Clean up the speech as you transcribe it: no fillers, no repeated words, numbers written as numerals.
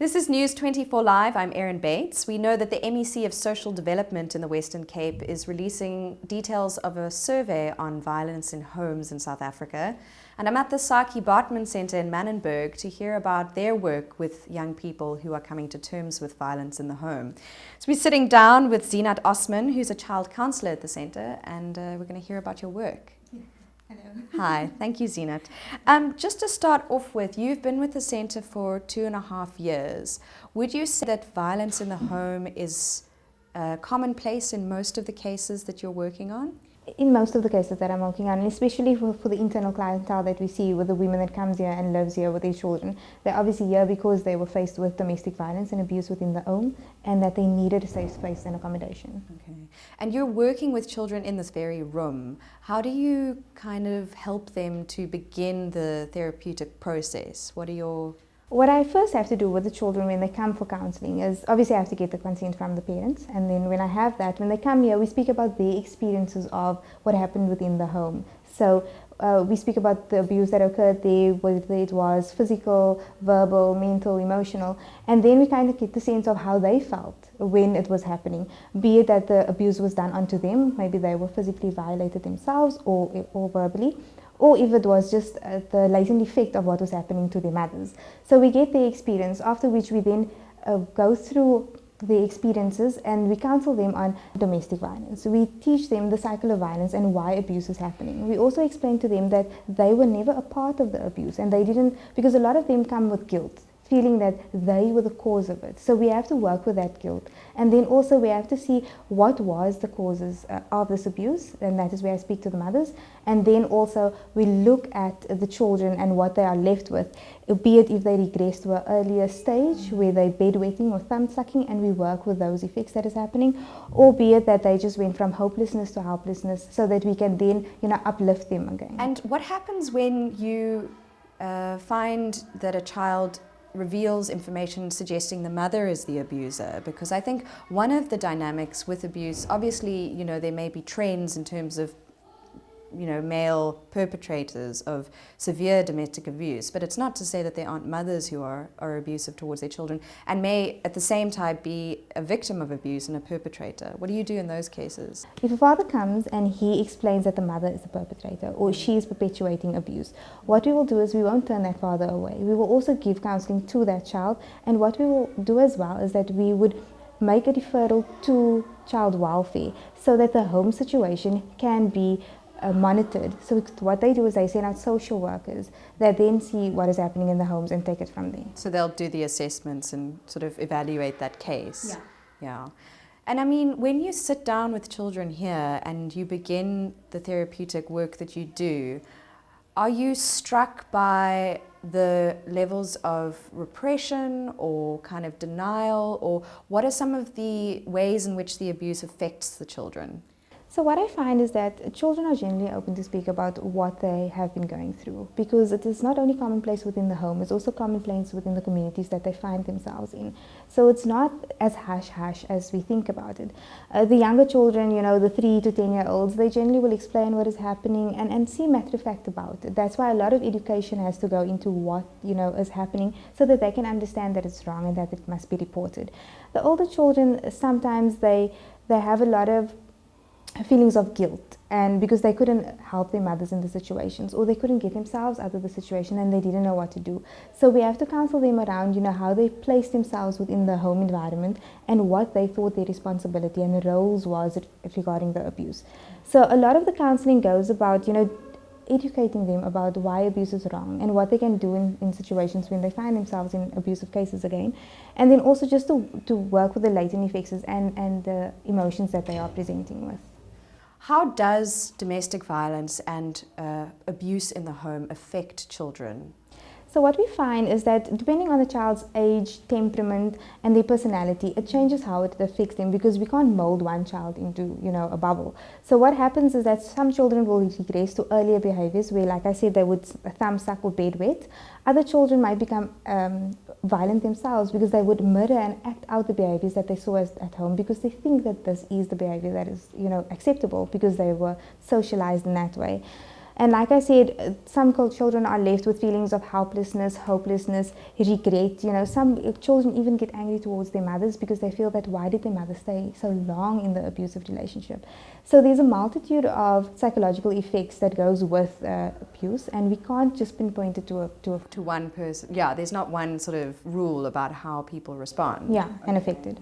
This is News 24 Live. I'm Erin Bates. We know that the MEC of Social Development in the Western Cape is releasing details of a survey on violence in homes in South Africa. And I'm at the Saki Bartman Centre in Manenberg to hear about their work with young people who are coming to terms with violence in the home. So we're sitting down with Zinat Osman, who's a child counsellor at the centre, and we're going to hear about your work. Hello. Hi, thank you, Zinat. Just to start off with, you've been with the centre for 2.5 years. Would you say that violence in the home is commonplace in most of the cases that you're working on? In most of the cases that I'm working on, and especially for the internal clientele that we see with the women that comes here and lives here with their children, they're obviously here because they were faced with domestic violence and abuse within the home, and that they needed a safe space and accommodation. Okay. And you're working with children in this very room. How do you kind of help them to begin the therapeutic process? What I first have to do with the children when they come for counselling is obviously I have to get the consent from the parents, and then when I have that, when they come here, we speak about their experiences of what happened within the home. So we speak about the abuse that occurred there, whether it was physical, verbal, mental, emotional, and then we kind of get the sense of how they felt when it was happening, be it that the abuse was done onto them, maybe they were physically violated themselves or verbally, or if it was just the latent effect of what was happening to their mothers. So we get their experience, after which we then go through the experiences and we counsel them on domestic violence. We teach them the cycle of violence and why abuse is happening. We also explain to them that they were never a part of the abuse, and they didn't, because a lot of them come with guilt, feeling that they were the cause of it. So we have to work with that guilt. And then also we have to see what was the causes of this abuse, and that is where I speak to the mothers. And then also we look at the children and what they are left with, be it if they regress to an earlier stage where they're bedwetting or thumb sucking, and we work with those effects that is happening, or be it that they just went from hopelessness to helplessness, so that we can then, uplift them again. And what happens when you find that a child reveals information suggesting the mother is the abuser? Because I think one of the dynamics with abuse, obviously, there may be trends in terms of, male perpetrators of severe domestic abuse, but it's not to say that there aren't mothers who are abusive towards their children and may at the same time be a victim of abuse and a perpetrator. What do you do in those cases? If a father comes and he explains that the mother is the perpetrator or she is perpetuating abuse, what we will do is we won't turn that father away. We will also give counselling to that child, and what we will do as well is that we would make a referral to child welfare so that the home situation can be monitored. So what they do is they send out social workers that then see what is happening in the homes and take it from there. So they'll do the assessments and sort of evaluate that case. Yeah. And I mean, when you sit down with children here and you begin the therapeutic work that you do, are you struck by the levels of repression or kind of denial, or what are some of the ways in which the abuse affects the children? So what I find is that children are generally open to speak about what they have been going through, because it is not only commonplace within the home, it's also commonplace within the communities that they find themselves in. So it's not as hush-hush as we think about it. The younger children, the 3 to 10-year-olds, they generally will explain what is happening and see matter of fact about it. That's why a lot of education has to go into what, is happening, so that they can understand that it's wrong and that it must be reported. The older children, sometimes they have a lot of feelings of guilt, and because they couldn't help their mothers in the situations, or they couldn't get themselves out of the situation and they didn't know what to do. So we have to counsel them around, how they place themselves within the home environment and what they thought their responsibility and roles was regarding the abuse. So a lot of the counseling goes about, educating them about why abuse is wrong and what they can do in situations when they find themselves in abusive cases again, and then also just to work with the latent effects and the emotions that they are presenting with. How does domestic violence and abuse in the home affect children? So what we find is that depending on the child's age, temperament, and their personality, it changes how it affects them, because we can't mold one child into, a bubble. So what happens is that some children will regress to earlier behaviors where, like I said, they would thumb suck or bedwet. Other children might become violent themselves because they would mirror and act out the behaviors that they saw at home, because they think that this is the behavior that is, acceptable, because they were socialized in that way. And like I said, some children are left with feelings of helplessness, hopelessness, regret. You know, some children even get angry towards their mothers because they feel that why did their mother stay so long in the abusive relationship? So there's a multitude of psychological effects that goes with abuse, and we can't just pinpoint it to one person. Yeah, there's not one sort of rule about how people respond. Yeah, and affected.